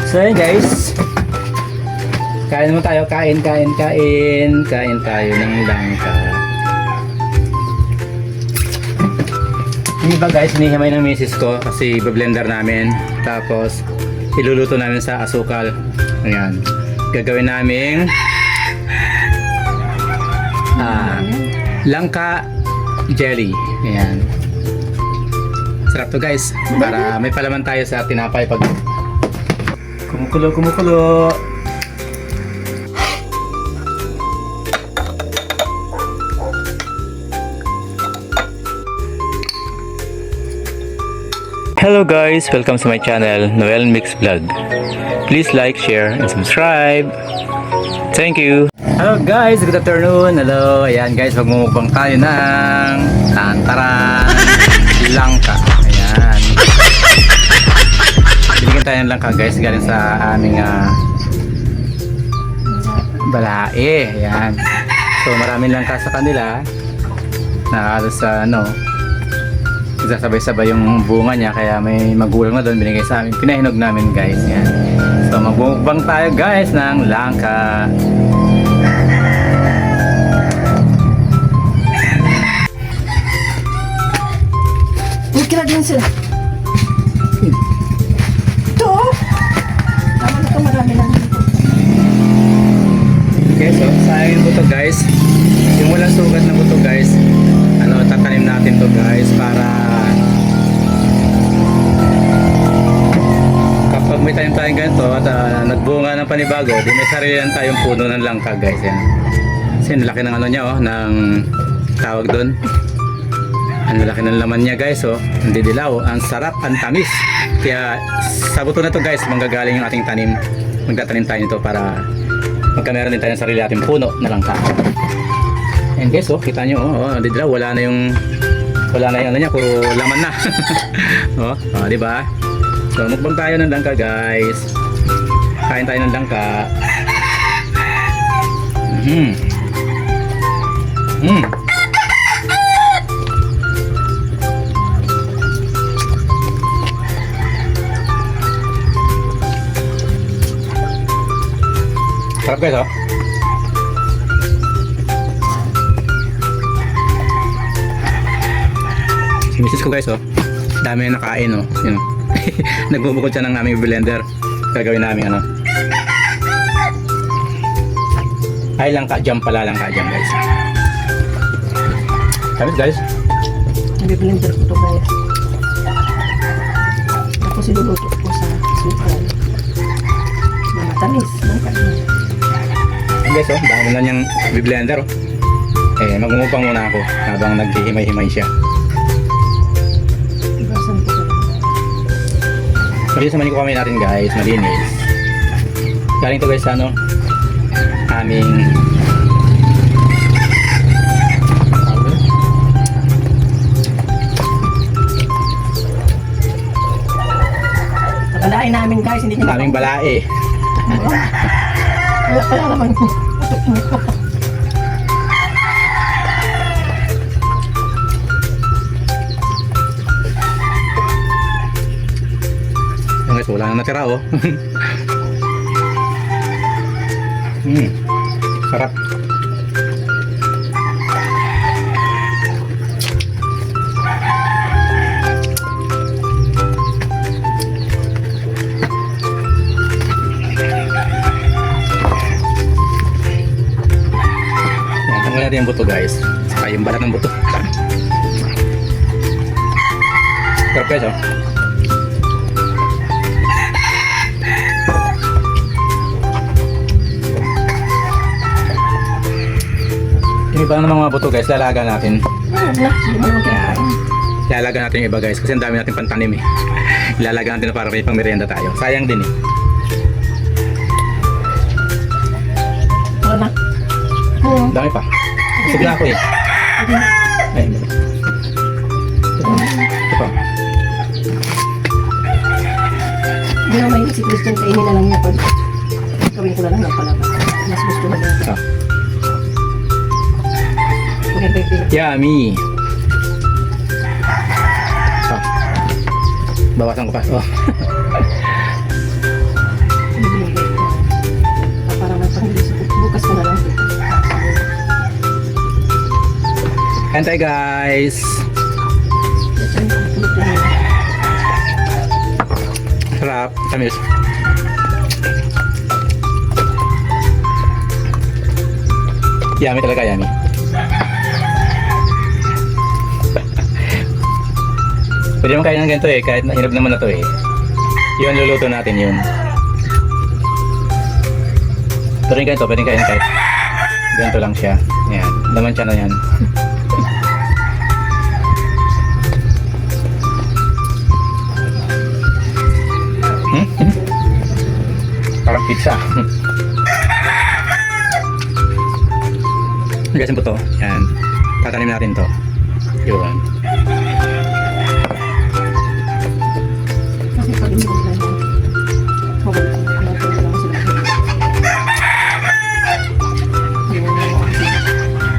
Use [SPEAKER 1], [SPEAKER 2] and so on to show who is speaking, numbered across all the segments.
[SPEAKER 1] So yun guys, kain mo tayo, kain tayo ng langka. Yung iba guys, hinihimay ng misis ko kasi i-blender namin, tapos iluluto namin sa asukal. Ayan, gagawin namin langka jelly. Ayan, sarap to guys, para may palaman tayo sa tinapay pag kumukulo. Hello guys, welcome to my channel, Noel Mix Vlog. Please like, share, and subscribe. Thank you. Hello guys, good afternoon. Hello, ayan guys, magmumukbang tayo ng tantaran langka. Ayan. Binigyan tayo ng langka guys, galing sa aming balae. Ayan. So maraming langka sa kanila. Nakalos sa sasabay-sabay yung bunga niya, kaya may magulang na doon, binigay sa amin, pinahinog namin guys. Yan. So magbubang tayo guys ng langka.
[SPEAKER 2] Kira din sila. Ito. Tama na ito, marami lang dito.
[SPEAKER 1] Okay, so sayang yung buto guys. Yung walang sugat na buto guys, tatanim natin to guys, para kapag may tayong ganito at nagbunga ng panibago, di may sarilan tayong puno ng langka guys. Yan. Kasi ang laki ng niya, ng tawag doon. Ang laki ng laman niya guys, hindi dilaw, ang sarap, ang tamis. Kaya sa buto na to guys, manggagaling yung ating tanim. Magtatanim tayo nito para magkameron din tayo ng sarili ating puno na langka. And guys, kita nyo, hindi dilaw, wala na yung niya, puro laman na. Di ba? So mukbang tayo ng langka guys. Kain tayo ng langka. Sarap guys, si misis ko guys, dami na nakain, yun. Nagbubukod siya ng aming blender. Gagawin namin ay langka jam pala, langka jam guys. Tamis guys.
[SPEAKER 2] Nag-blender ko ito guys. Tapos iluluto ko sa sukal. Matamis.
[SPEAKER 1] Guys, dami na niyang blender. Magmumupang muna ako habang naghihimay-himay siya. Malinis naman yung kumain natin guys, malinis. Galing to guys sa aming
[SPEAKER 2] balae namin guys, hindi nyo
[SPEAKER 1] aming balae.
[SPEAKER 2] Wala naman ko.
[SPEAKER 1] Guys, wala na natira sarap. Tanggalin natin yung buto guys, saka yung balat ng buto. Sarap guys, yung iba ng mga buto guys, lalaga natin. Lalaga natin yung iba guys, kasi ang dami natin pantanim Lalaga natin para may pang merienda tayo. Sayang din
[SPEAKER 2] Wala.
[SPEAKER 1] Dami pa. Busog na ako Ay, ito pa.
[SPEAKER 2] Hindi naman yung si Christian, kainin na lang niya pag gawin ko na lang ng palabas. Mas gusto na lang.
[SPEAKER 1] Yummy. Bawasan ko pa. Antay guys. Sarap. Tamis. Yummy talaga, yummy. Pwede naman kain ng ganito eh, kahit nahinap naman na to eh. Yun, luluto natin yun. Pero yung ganito, pwede kain kahit ganito lang siya. Yan, laman siya na yan. Parang pizza. Guys, yung buto. Yan. Tatanim natin to. Yun.
[SPEAKER 2] Kasi pag hindi ko lang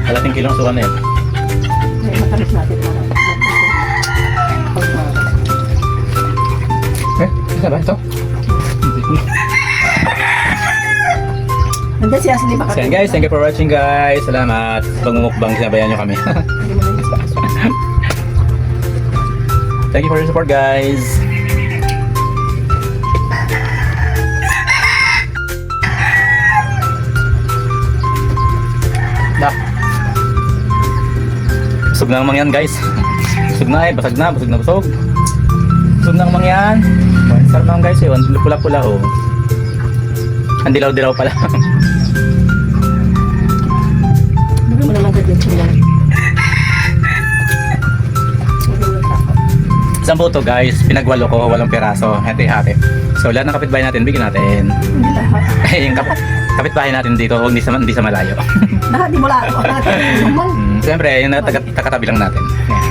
[SPEAKER 1] Kalating kilong suka na yun.
[SPEAKER 2] matamis natin para
[SPEAKER 1] Ano ba ito?
[SPEAKER 2] Nandiyan si Ashley baka.
[SPEAKER 1] So yan guys, thank you for watching guys. Salamat. Pagmumukbang, sinabayan nyo kami. Thank you for your support guys. Dah. Busog na ang mangyan guys. Busog na eh, basag na, busog na busog. Busog na ang mangyan. Sarap naman guys eh, pula-pula oh. Ang dilaw-dilaw pala.
[SPEAKER 2] Bigyan mo naman ganyan sila.
[SPEAKER 1] Isang buto guys, pinagwalo ko, walang piraso, hati-hati. So lahat ng kapitbahay natin, bigyan natin.
[SPEAKER 2] Hindi lahat.
[SPEAKER 1] Eh, yung kapitbahay natin dito, huwag hindi sa malayo.
[SPEAKER 2] Lahat di mo lahat.
[SPEAKER 1] Siyempre, yung takatabi lang natin. Yan.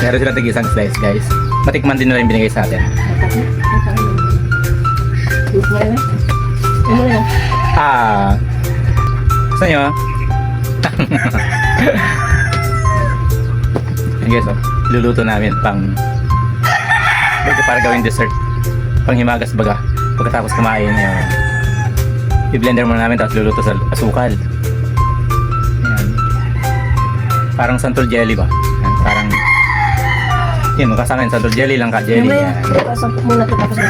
[SPEAKER 1] Meron silang tig-isang slice guys. Matikman din nila yung binigay sa atin. Gusto nyo? Yan guys, oh. Luluto namin para gawing dessert. Pang himagas baga. Pagkatapos kumain, i-blender muna namin tapos luluto sa asukal. Yan. Parang santol jelly ba? Yan, parang yun, kasama yung santol jelly lang ka jelly. Yan.
[SPEAKER 2] Muna ito tapos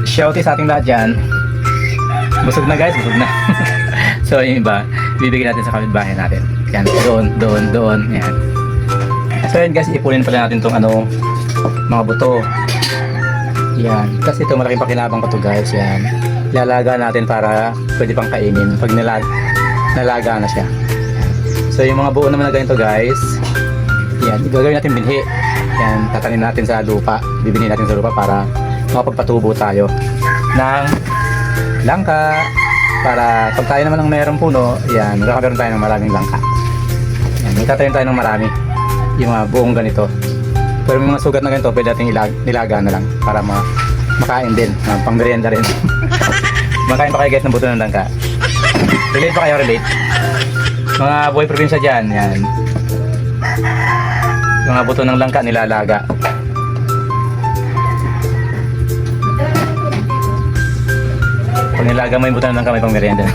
[SPEAKER 1] Shouty sa ating lahat dyan. Busog na guys, busog na. So yung iba, bibigyan natin sa kapitbahay natin. Yan, doon. Yan. So yan guys, ipunin pala natin tong mga buto. Yan. Kasi ito malaking pakinabang ko to guys. Yan. Ilalaga natin para pwede pang kainin pag nalaga na siya. So yung mga buo naman na ganito guys, yan, gagawin natin binhi. Yan, tatanim natin sa lupa. Bibinin natin sa lupa para makapagpatubo tayo ng langka. Para pag tayo naman ng mayroong puno, yan, magkakaroon tayo ng maraming langka. Yan, magtatanim tayo ng marami. Yung mga buong ganito. Pero may mga sugat na ganito, pwede natin nilaga na lang para makain din, pang merienda rin. Makain pa kayo guys ng buto ng langka. Relate pa kayo, relate? Mga buhay probinsya dyan, yan. Mga buto ng langka nilalaga. Pag nilaga mo yung buto ng langka, may pang merienda.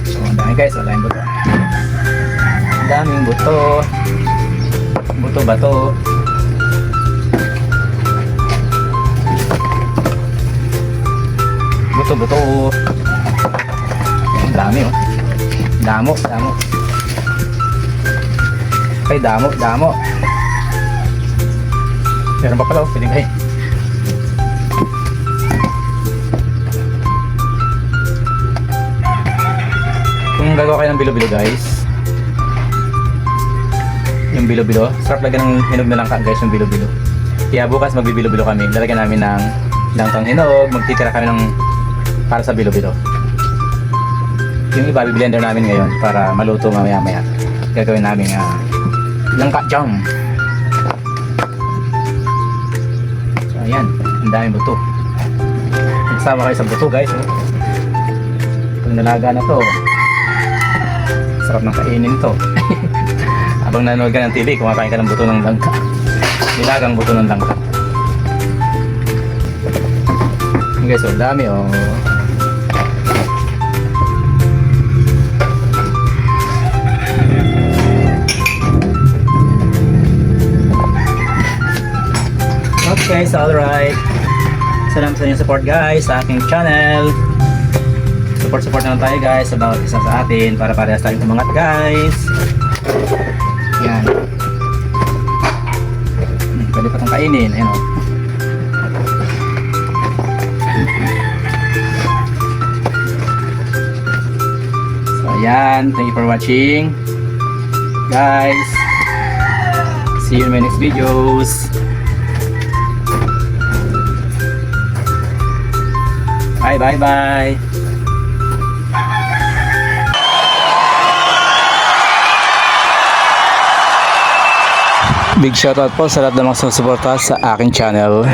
[SPEAKER 1] So, ang dami guys, wala yung buto. Ang daming buto. Buto ba to? Buto. Ang dami oh. Damo. Ay, damo. Meron pa pala oh, pwedeng kayo. Kung gagawa kayo ng bilo-bilo guys, yung bilo-bilo, sarap lagyan ng hinog na langka guys, yung bilo-bilo. Kaya bukas magbibilo-bilo kami, lalagyan namin ng langkang hinog, magtitira kami ng para sa bilo-bilo. Yung iba biblender namin ngayon para maluto mamaya-maya. Gagawin namin langka jam. So ayan, ang daming buto. Nagsama kayo sa buto guys. Pag nalaga na to, sarap ng kainin to. Habang nanood ka ng TV, kumakain ka ng buto ng langka. Nilagang buto ng langka. Guys, so dami oh. guys, alright. Salamat sa inyong support guys sa aking channel. Support naman tayo guys sa bawat isa sa atin para parehas tayong umangat guys. Yan. Pwede pa itong kainin. Ayan o. So ayan. Thank you for watching. Guys. See you in my next videos. Bye bye bye. Big shoutout po sa lahat ng mga sumusuporta sa aking channel.